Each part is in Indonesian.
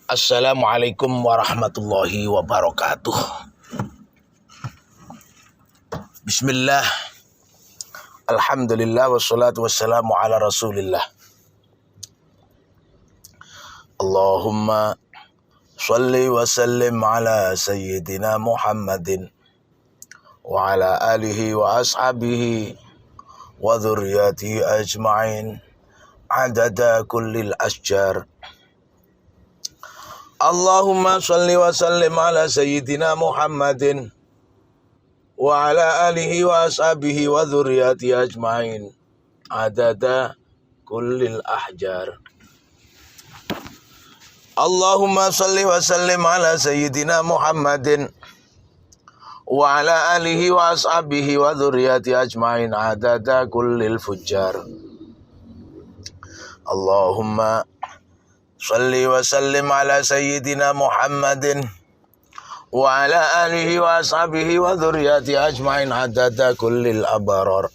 Assalamualaikum warahmatullahi wabarakatuh. Bismillah. Alhamdulillah wassalatu wassalamu ala Rasulillah. Allahumma shalli wa sallim ala sayyidina Muhammadin wa ala alihi wa ashabihi wa dhurriyyatihi ajma'in adada kullil asjar. Allahumma shalli wa sallim ala sayyidina Muhammadin wa ala alihi wa ashabihi wa dhurriyyatihi ajma'in adada kullil ahjar. Allahumma shalli wa sallim ala sayyidina Muhammadin wa ala alihi wa ashabihi wa dhurriyyatihi ajma'in adada kullil fujjar. Allahumma shalli wa sallim ala sayyidina Muhammadin wa ala alihi wa ashabihi wa dhurriyyatihi ajma'in adada kullil abrar.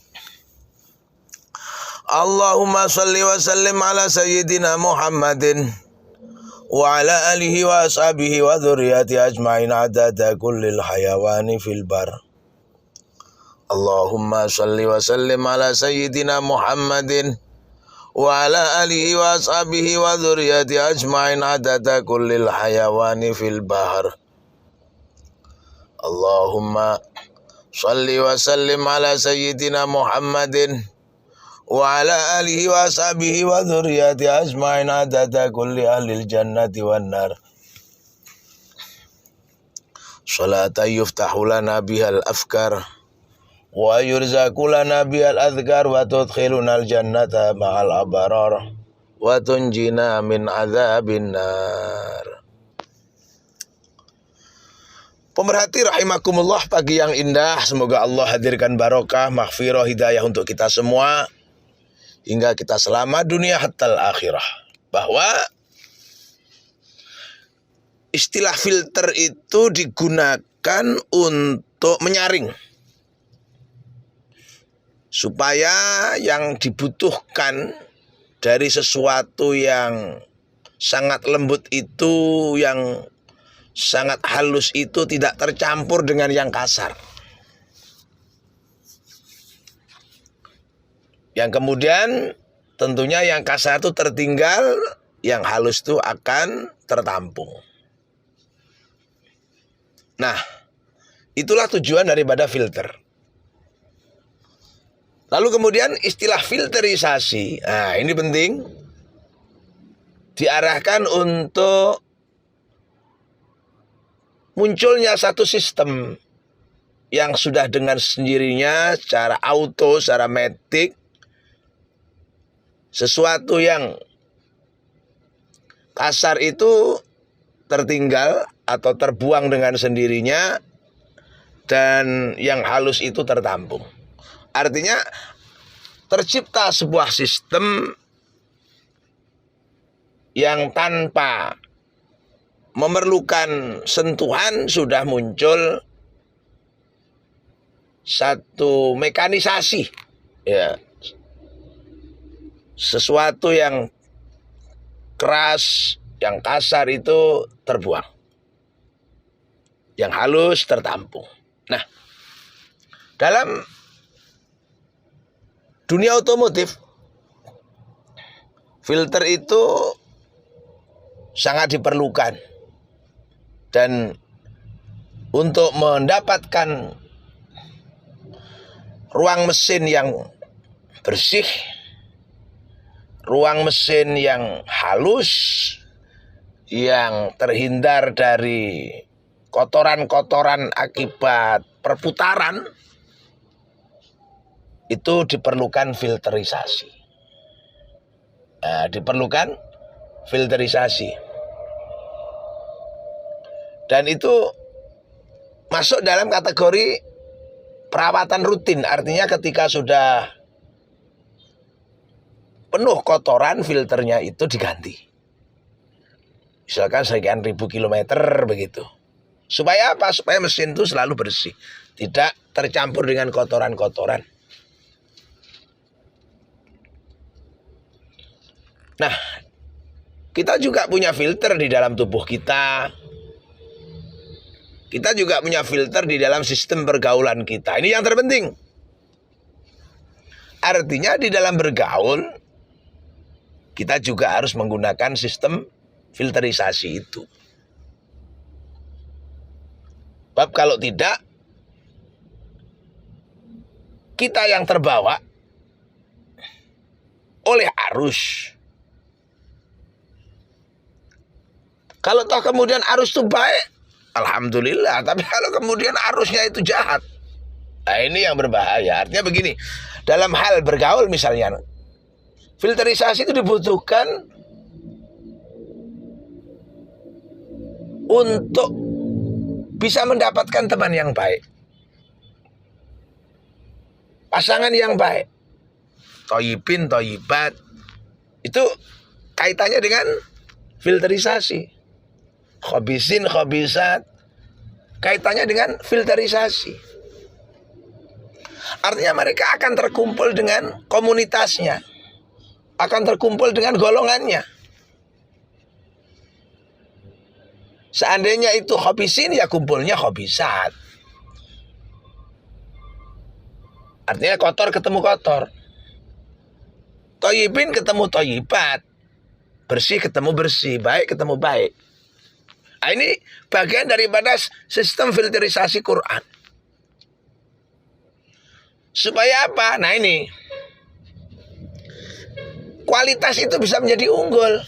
Allahumma shalli wa sallim ala sayyidina Muhammadin wa ala alihi wa ashabihi wa dhurriyyatihi ajma'in adada kullil hayawani fil bar. Allahumma shalli wa sallim ala sayyidina Muhammadin wa ala alihi wa ashabihi wa dhurriyyatihi ajma'in adada kullil hayawani fil bahr. Allahumma shalli wa sallim ala sayyidina Muhammadin wa ala alihi wa ashabihi wa dhurriyyatihi ajma'in adada kulli ahlil jannati wan nar. Salatan yuftahu lana bihal afkar wa yurzaku lana bihal adhkar wa tudkhiluna al jannata ma'al abrar wa tunjina min adzabin nar. Pemerhati rahimakumullah, pagi yang indah, semoga Allah hadirkan barokah, maghfirah, hidayah untuk kita semua hingga kita selamat dunia hatta akhirah. Bahwa istilah filter itu digunakan untuk menyaring supaya yang dibutuhkan dari sesuatu yang sangat lembut itu, yang sangat halus itu tidak tercampur dengan yang kasar. Yang kemudian tentunya yang kasar itu tertinggal, yang halus itu akan tertampung. Nah, itulah tujuan daripada filter. Lalu kemudian istilah filterisasi, nah ini penting, diarahkan untuk munculnya satu sistem yang sudah dengan sendirinya secara auto, secara matic, sesuatu yang kasar itu tertinggal atau terbuang dengan sendirinya, dan yang halus itu tertampung. Artinya tercipta sebuah sistem yang tanpa memerlukan sentuhan sudah muncul satu mekanisasi, ya, sesuatu yang keras, yang kasar itu terbuang, yang halus tertampung. Nah, dalam dunia otomotif, filter itu sangat diperlukan. Dan untuk mendapatkan ruang mesin yang bersih, ruang mesin yang halus, yang terhindar dari kotoran-kotoran akibat perputaran, itu diperlukan filterisasi. Nah, diperlukan filterisasi. Dan itu masuk dalam kategori perawatan rutin. Artinya ketika sudah penuh kotoran, filternya itu diganti. Misalkan sekian ribu kilometer begitu. Supaya apa? Supaya mesin itu selalu bersih, tidak tercampur dengan kotoran-kotoran. Nah, kita juga punya filter di dalam tubuh kita. Kita juga punya filter di dalam sistem pergaulan kita. Ini yang terpenting. Artinya di dalam bergaul, kita juga harus menggunakan sistem filterisasi itu. Sebab kalau tidak, kita yang terbawa oleh arus. Kalau toh kemudian arus itu baik, alhamdulillah. Tapi kalau kemudian arusnya itu jahat, nah ini yang berbahaya. Artinya begini, dalam hal bergaul misalnya, filterisasi itu dibutuhkan untuk bisa mendapatkan teman yang baik, pasangan yang baik, toyibin, toyibat. Itu kaitannya dengan filterisasi. Khobisin, khobisat, kaitannya dengan filterisasi. Artinya mereka akan terkumpul dengan komunitasnya, akan terkumpul dengan golongannya. Seandainya itu khobisin, ya kumpulnya khobisat. Artinya kotor ketemu kotor, toyibin ketemu toyibat, bersih ketemu bersih, baik ketemu baik. Nah, ini bagian daripada sistem filterisasi Quran. Supaya apa? Nah ini, kualitas itu bisa menjadi unggul.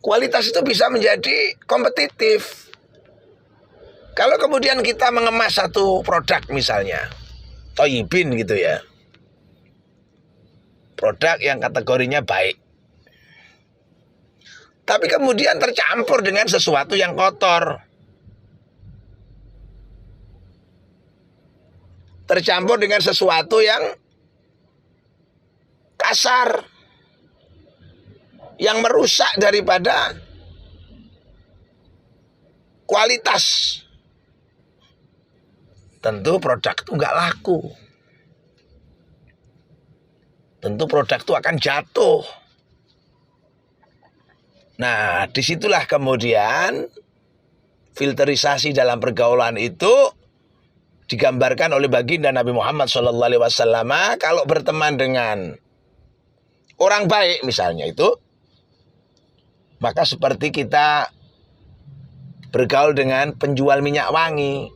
Kualitas itu bisa menjadi kompetitif. Kalau kemudian kita mengemas satu produk misalnya, toyibin gitu ya, produk yang kategorinya baik, tapi kemudian tercampur dengan sesuatu yang kotor, tercampur dengan sesuatu yang kasar, yang merusak daripada kualitas, tentu produk itu nggak laku. Tentu produk itu akan jatuh. Nah, disitulah kemudian filterisasi dalam pergaulan itu digambarkan oleh baginda Nabi Muhammad SAW. Kalau berteman dengan orang baik misalnya itu, maka seperti kita bergaul dengan penjual minyak wangi.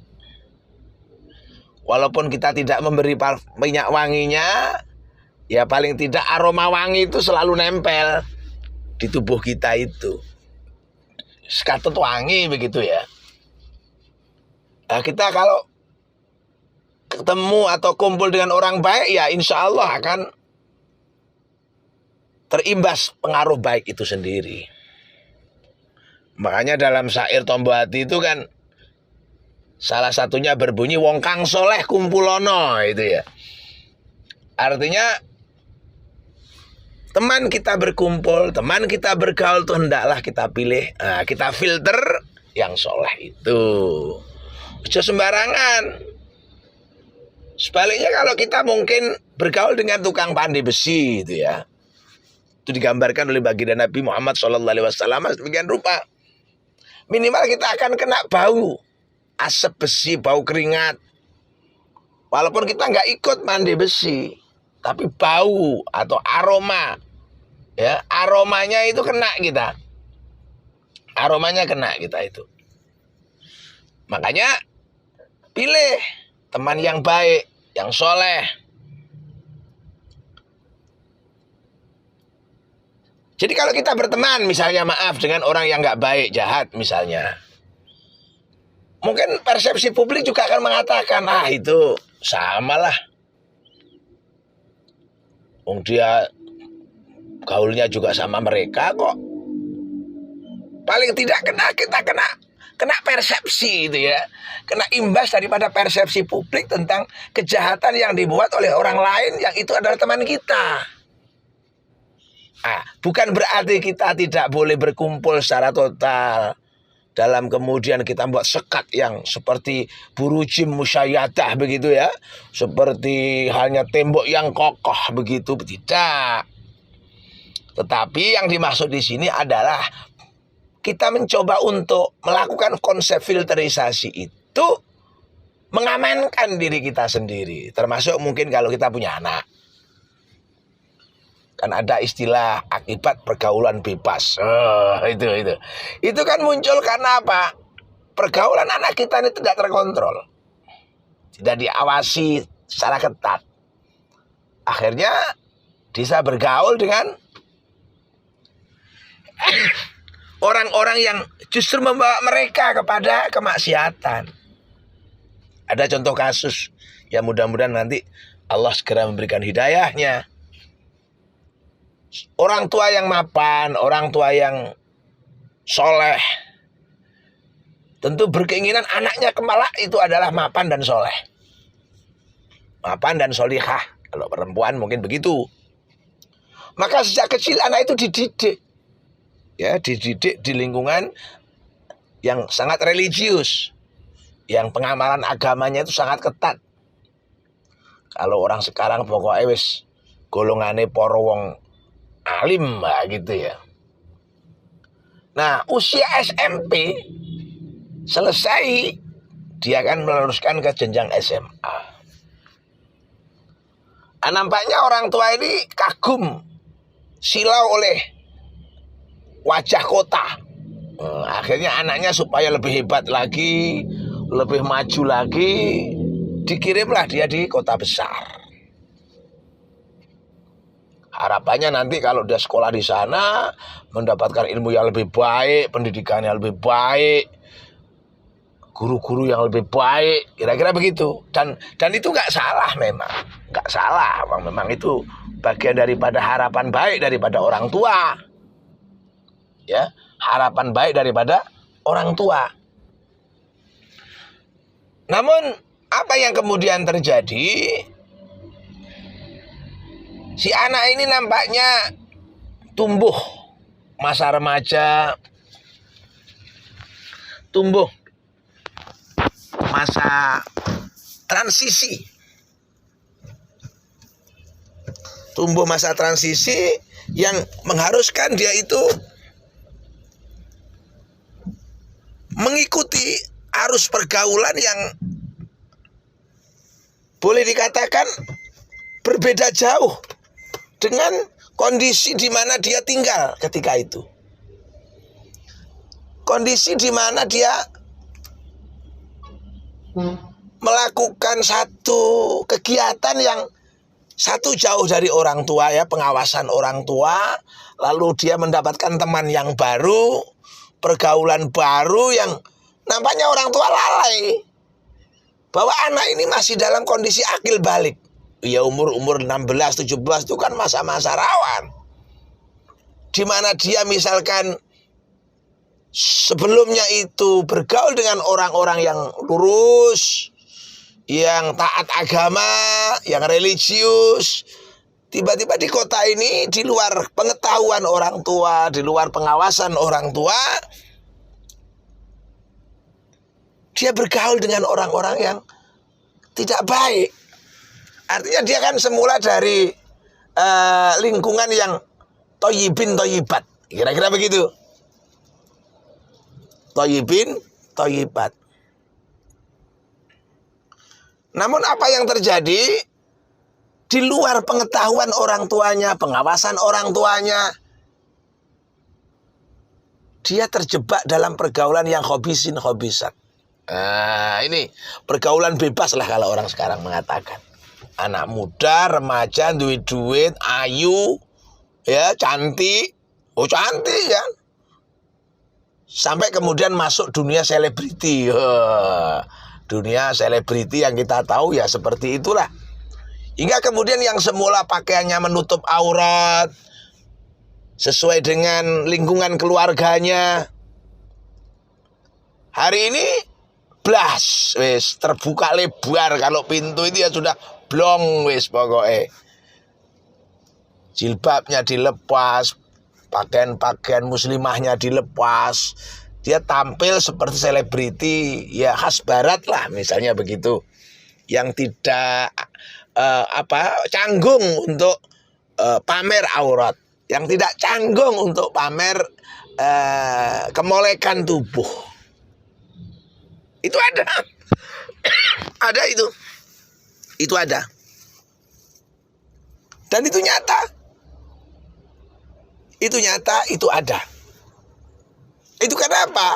Walaupun kita tidak memberi minyak wanginya, ya paling tidak aroma wangi itu selalu nempel di tubuh kita itu. Sekatut wangi begitu ya. Nah, kita kalau ketemu atau kumpul dengan orang baik, ya insya Allah akan terimbas pengaruh baik itu sendiri. Makanya dalam syair Tombo Hati itu kan salah satunya berbunyi wong kang soleh kumpulono itu ya. Artinya teman kita berkumpul, teman kita bergaul tuh hendaklah kita pilih, kita filter yang soleh itu. Jangan sembarangan. Sebaliknya kalau kita mungkin bergaul dengan tukang pandai besi itu ya, itu digambarkan oleh baginda Nabi Muhammad SAW demikian rupa. Minimal kita akan kena bau asap besi, bau keringat. Walaupun kita nggak ikut mandi besi, tapi bau atau aroma, ya aromanya itu kena kita, aromanya kena kita itu. Makanya pilih teman yang baik, yang soleh. Jadi kalau kita berteman misalnya maaf dengan orang yang nggak baik, jahat misalnya, mungkin persepsi publik juga akan mengatakan, itu samalah. Dia gaulnya juga sama mereka kok. Paling tidak kita kena persepsi itu ya. Kena imbas daripada persepsi publik tentang kejahatan yang dibuat oleh orang lain yang itu adalah teman kita. Bukan berarti kita tidak boleh berkumpul secara total. Dalam kemudian kita buat sekat yang seperti burujim musyayadah begitu ya. Seperti hanya tembok yang kokoh begitu. Tidak. Tetapi yang dimaksud di sini adalah kita mencoba untuk melakukan konsep filterisasi itu mengamankan diri kita sendiri. Termasuk mungkin kalau kita punya anak. Kan ada istilah akibat pergaulan bebas. Itu kan muncul karena apa? Pergaulan anak kita ini tidak terkontrol. Tidak diawasi secara ketat. Akhirnya bisa bergaul dengan orang-orang yang justru membawa mereka kepada kemaksiatan. Ada contoh kasus yang mudah-mudahan nanti Allah segera memberikan hidayahnya. Orang tua yang mapan, orang tua yang soleh, tentu berkeinginan anaknya kelak itu adalah mapan dan soleh. Mapan dan solihah. Kalau perempuan mungkin begitu. Maka sejak kecil anak itu dididik. Ya, dididik di lingkungan yang sangat religius. Yang pengamalan agamanya itu sangat ketat. Kalau orang sekarang pokoknya wis golongane para wong alim gitu ya. Nah, usia SMP selesai, dia akan meneruskan ke jenjang SMA. Nampaknya orang tua ini kagum, silau oleh wajah kota. Akhirnya anaknya supaya lebih hebat lagi, lebih maju lagi, dikirimlah dia di kota besar. Harapannya nanti kalau dia sekolah di sana, mendapatkan ilmu yang lebih baik, pendidikan yang lebih baik, guru-guru yang lebih baik, kira-kira begitu. Dan itu nggak salah memang, nggak salah. Memang itu bagian daripada harapan baik daripada orang tua. Ya, harapan baik daripada orang tua. Namun apa yang kemudian terjadi? Si anak ini nampaknya tumbuh masa remaja, tumbuh masa transisi. Tumbuh masa transisi yang mengharuskan dia itu mengikuti arus pergaulan yang boleh dikatakan berbeda jauh dengan kondisi di mana dia tinggal ketika itu. Kondisi di mana dia melakukan satu kegiatan yang satu jauh dari orang tua, ya, pengawasan orang tua, lalu dia mendapatkan teman yang baru, pergaulan baru yang nampaknya orang tua lalai bahwa anak ini masih dalam kondisi akil balik. Ya, umur 16, 17 itu kan masa-masa rawan, di mana dia misalkan sebelumnya itu bergaul dengan orang-orang yang lurus, yang taat agama, yang religius. Tiba-tiba di kota ini, di luar pengetahuan orang tua, di luar pengawasan orang tua, dia bergaul dengan orang-orang yang tidak baik. Artinya dia kan semula dari lingkungan yang toyibin toyibat, kira-kira begitu. Toyibin toyibat. Namun apa yang terjadi di luar pengetahuan orang tuanya, pengawasan orang tuanya, dia terjebak dalam pergaulan yang khobisin khobisat. Ini pergaulan bebas lah kalau orang sekarang mengatakan. Anak muda, remaja, duit, ayu, ya, cantik. Oh, cantik ya. Sampai kemudian masuk dunia selebriti. Dunia selebriti yang kita tahu ya seperti itulah. Hingga kemudian yang semula pakaiannya menutup aurat, sesuai dengan lingkungan keluarganya, hari ini blas, wis terbuka lebar. Kalau pintu itu ya sudah blong wis pokoknya. Jilbabnya dilepas, pakaian-pakaian muslimahnya dilepas. Dia tampil seperti selebriti ya khas barat lah, misalnya begitu. Yang tidak canggung untuk pamer aurat. yang tidak canggung untuk pamer kemolekan tubuh. Itu ada. Ada itu. Itu ada. Dan itu nyata. Itu nyata, itu ada. Itu karena apa?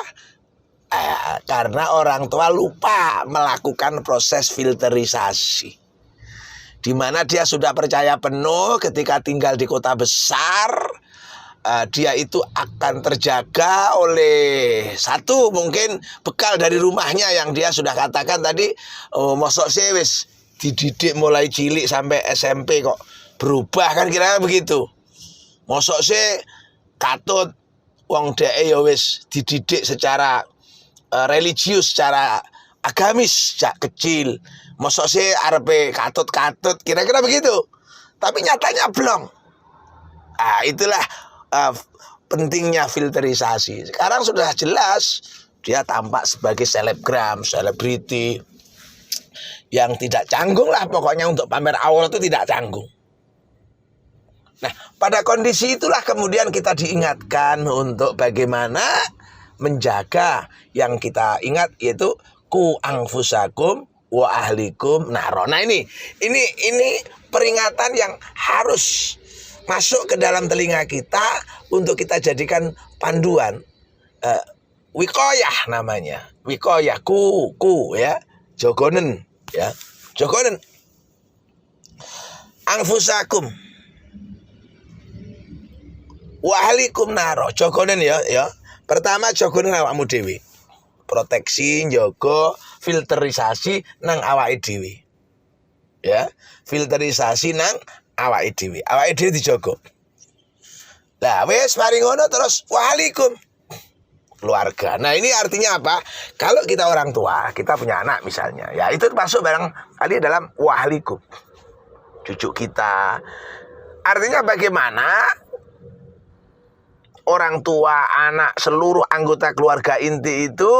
Karena orang tua lupa melakukan proses filterisasi, di mana dia sudah percaya penuh ketika tinggal di kota besar, dia itu akan terjaga oleh satu mungkin bekal dari rumahnya yang dia sudah katakan tadi. Mosok sih wis dididik mulai cilik sampai SMP kok berubah, kan kira-kira begitu. Mosok sih katut wong dhek ya wis dididik secara religius, secara agamis sejak kecil. Mosok sih arepe katut-katut, kira-kira begitu. Tapi nyatanya belum. Itulah pentingnya filterisasi. Sekarang sudah jelas dia tampak sebagai selebgram, selebriti yang tidak canggung lah pokoknya untuk pamer aurat itu tidak canggung. Nah, pada kondisi itulah kemudian kita diingatkan untuk bagaimana menjaga yang kita ingat, yaitu ku anfusakum wa ahlikum naro. Nah, ini peringatan yang harus masuk ke dalam telinga kita untuk kita jadikan panduan. Wikoyah namanya. Wikoyah, ku ya. Jogonen ya. Jogonen. Anfusakum wa ahlikum naro. Jogonen ya. Pertama jogonen awakmu dhewe. Proteksi, njogo, filterisasi nang awake dhewe. Ya, filterisasi nang awake dhewe. Awake dhewe dijogo. Lah wis mari ngono terus waalaikum keluarga. Nah, ini artinya apa? Kalau kita orang tua, kita punya anak misalnya, ya itu masuk barang kali dalam waalaikum. Cucu kita. Artinya bagaimana orang tua, anak, seluruh anggota keluarga inti itu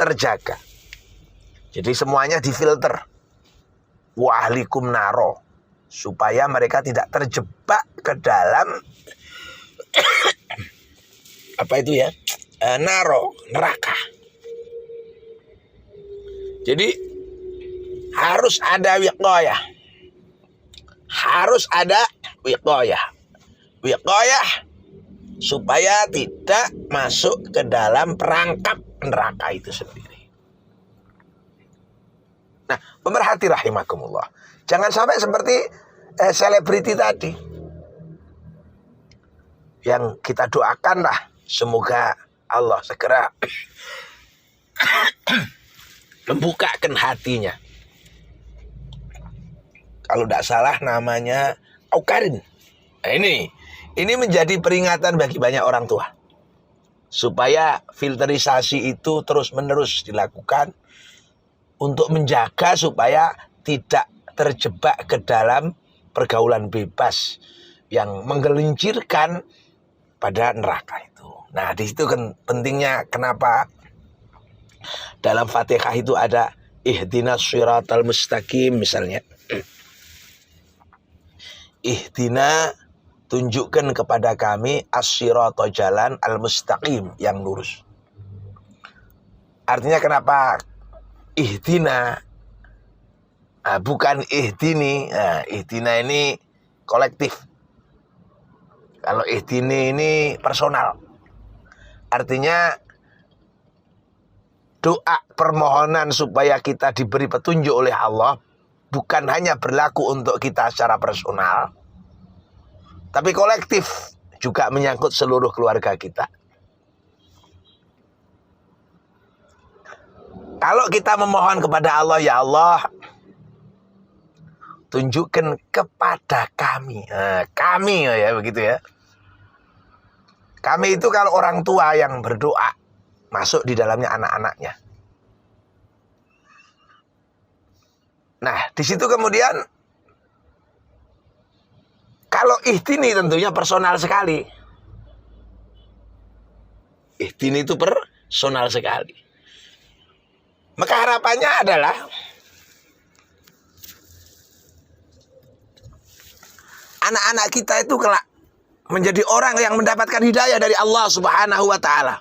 terjaga. Jadi semuanya difilter. Wa ahlikum naro. Supaya mereka tidak terjebak ke dalam apa itu ya? Naro, neraka. Jadi harus ada wiqayah. Harus ada wiqayah. Wiqayah supaya tidak masuk ke dalam perangkap neraka itu sendiri. Nah, pemerhati rahimakumullah, jangan sampai seperti selebriti tadi. Yang kita doakanlah semoga Allah segera membukakan hatinya. Kalau tidak salah namanya Aukarin. Nah, ini menjadi peringatan bagi banyak orang tua. Supaya filterisasi itu terus-menerus dilakukan untuk menjaga supaya tidak terjebak ke dalam pergaulan bebas yang menggelincirkan pada neraka itu. Nah, di situ kan pentingnya kenapa dalam Fatihah itu ada ihdinas shiratal mustaqim misalnya. Ihdina, tunjukkan kepada kami as-sirata, jalan al-mustaqim yang lurus. Artinya kenapa ihdina bukan ihdini? Ihdina ini kolektif. Kalau ihdini ini personal. Artinya doa permohonan supaya kita diberi petunjuk oleh Allah bukan hanya berlaku untuk kita secara personal, tapi kolektif, juga menyangkut seluruh keluarga kita. Kalau kita memohon kepada Allah, ya Allah, tunjukkan kepada kami. Kami ya begitu ya. Kami itu kalau orang tua yang berdoa, masuk di dalamnya anak-anaknya. Nah, di situ kemudian kalau ihdini tentunya personal sekali. Ihdini itu personal sekali. Maka harapannya adalah anak-anak kita itu kelak menjadi orang yang mendapatkan hidayah dari Allah Subhanahu wa taala.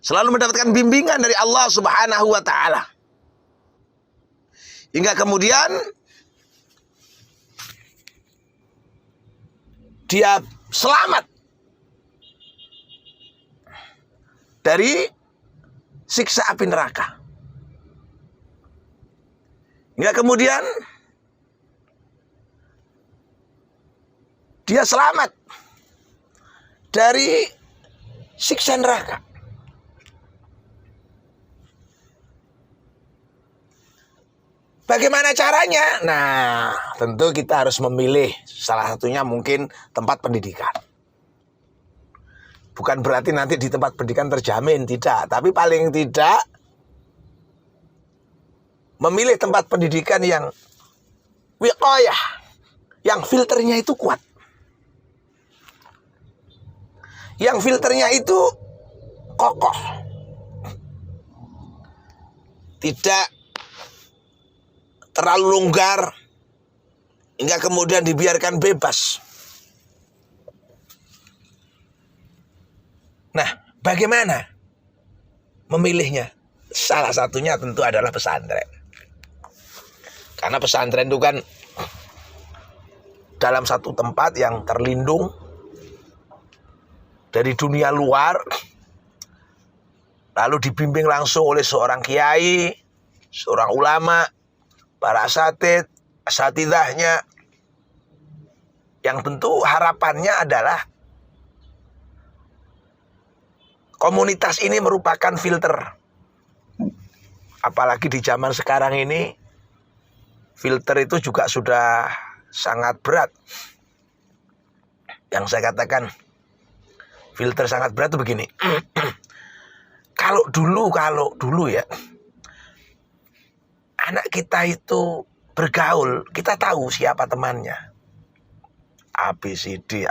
Selalu mendapatkan bimbingan dari Allah Subhanahu wa taala. Hingga kemudian dia selamat dari siksa api neraka. Hingga kemudian dia selamat dari siksa neraka. Bagaimana caranya? Nah, tentu kita harus memilih. Salah satunya mungkin tempat pendidikan. Bukan berarti nanti di tempat pendidikan terjamin, tidak. Tapi paling tidak memilih tempat pendidikan yang wiqayah, yang filternya itu kuat. Yang filternya itu kokoh. Tidak terlalu longgar hingga kemudian dibiarkan bebas. Nah, bagaimana memilihnya? Salah satunya tentu adalah pesantren. Karena pesantren itu kan dalam satu tempat yang terlindung dari dunia luar, lalu dibimbing langsung oleh seorang kiai, seorang ulama, para asatidahnya, yang tentu harapannya adalah komunitas ini merupakan filter. Apalagi di zaman sekarang ini, filter itu juga sudah sangat berat. Yang saya katakan filter sangat berat itu begini. Kalau dulu ya, anak kita itu bergaul, kita tahu siapa temannya. ABCD.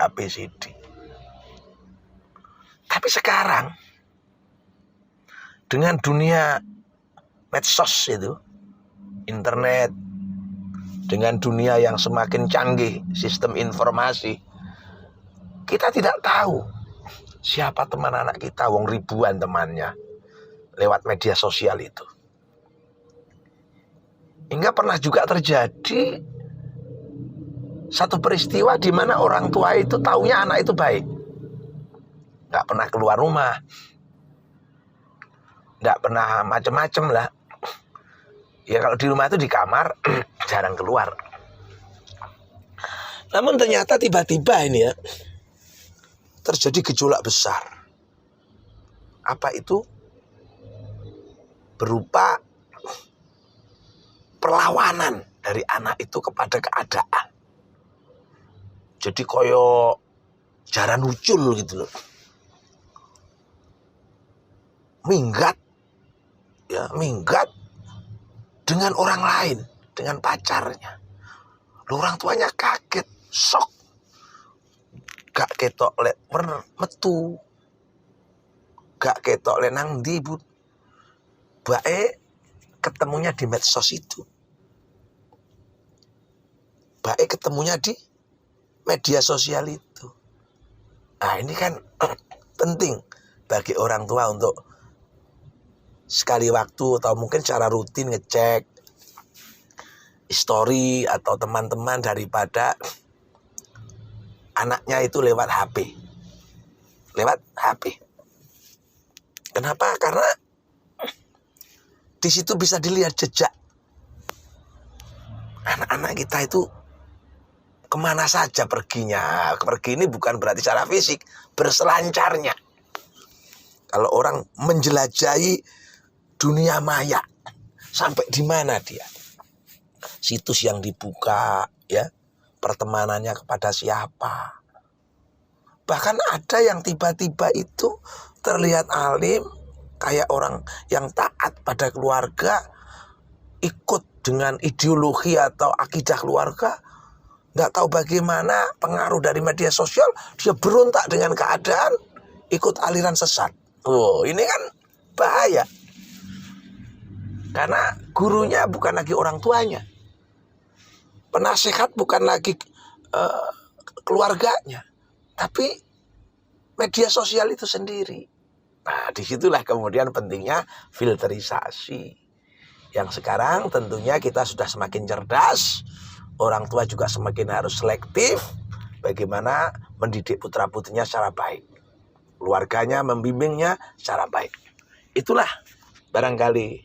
Tapi sekarang, dengan dunia medsos itu, internet, dengan dunia yang semakin canggih, sistem informasi, kita tidak tahu siapa teman anak kita, wong ribuan temannya, lewat media sosial itu. Hingga pernah juga terjadi satu peristiwa di mana orang tua itu taunya anak itu baik. Nggak pernah keluar rumah. Nggak pernah macem-macem lah. Ya kalau di rumah itu di kamar, jarang keluar. Namun ternyata tiba-tiba ini ya, terjadi gejolak besar. Apa itu? Berupa perlawanan dari anak itu kepada keadaan. Jadi koyo jaran ucul gitu loh. Minggat dengan orang lain, dengan pacarnya. Orang tuanya kaget, shock. Gak ketok lek metu. Gak ketok lek nang ndi, Bu. Bae ketemunya di medsos itu. Baik ketemunya di media sosial itu. Nah ini kan penting bagi orang tua untuk sekali waktu atau mungkin secara rutin ngecek history atau teman-teman daripada anaknya itu lewat HP. Lewat HP. Kenapa? Karena di situ bisa dilihat jejak anak-anak kita itu kemana saja perginya. Pergi ini bukan berarti secara fisik, berselancarnya. Kalau orang menjelajahi dunia maya, sampai di mana dia? Situs yang dibuka, ya, pertemanannya kepada siapa. Bahkan ada yang tiba-tiba itu terlihat alim, kayak orang yang taat pada keluarga, ikut dengan ideologi atau akidah keluarga, nggak tahu bagaimana pengaruh dari media sosial, dia berontak dengan keadaan, ikut aliran sesat. Oh, ini kan bahaya. Karena gurunya bukan lagi orang tuanya. Penasehat bukan lagi keluarganya, tapi media sosial itu sendiri. Nah, disitulah kemudian pentingnya filterisasi. Yang sekarang tentunya kita sudah semakin cerdas, orang tua juga semakin harus selektif bagaimana mendidik putra-putrinya secara baik, keluarganya membimbingnya secara baik. Itulah barangkali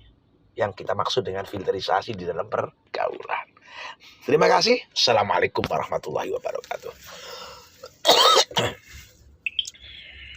yang kita maksud dengan filterisasi di dalam pergaulan. Terima kasih. Assalamualaikum warahmatullahi wabarakatuh.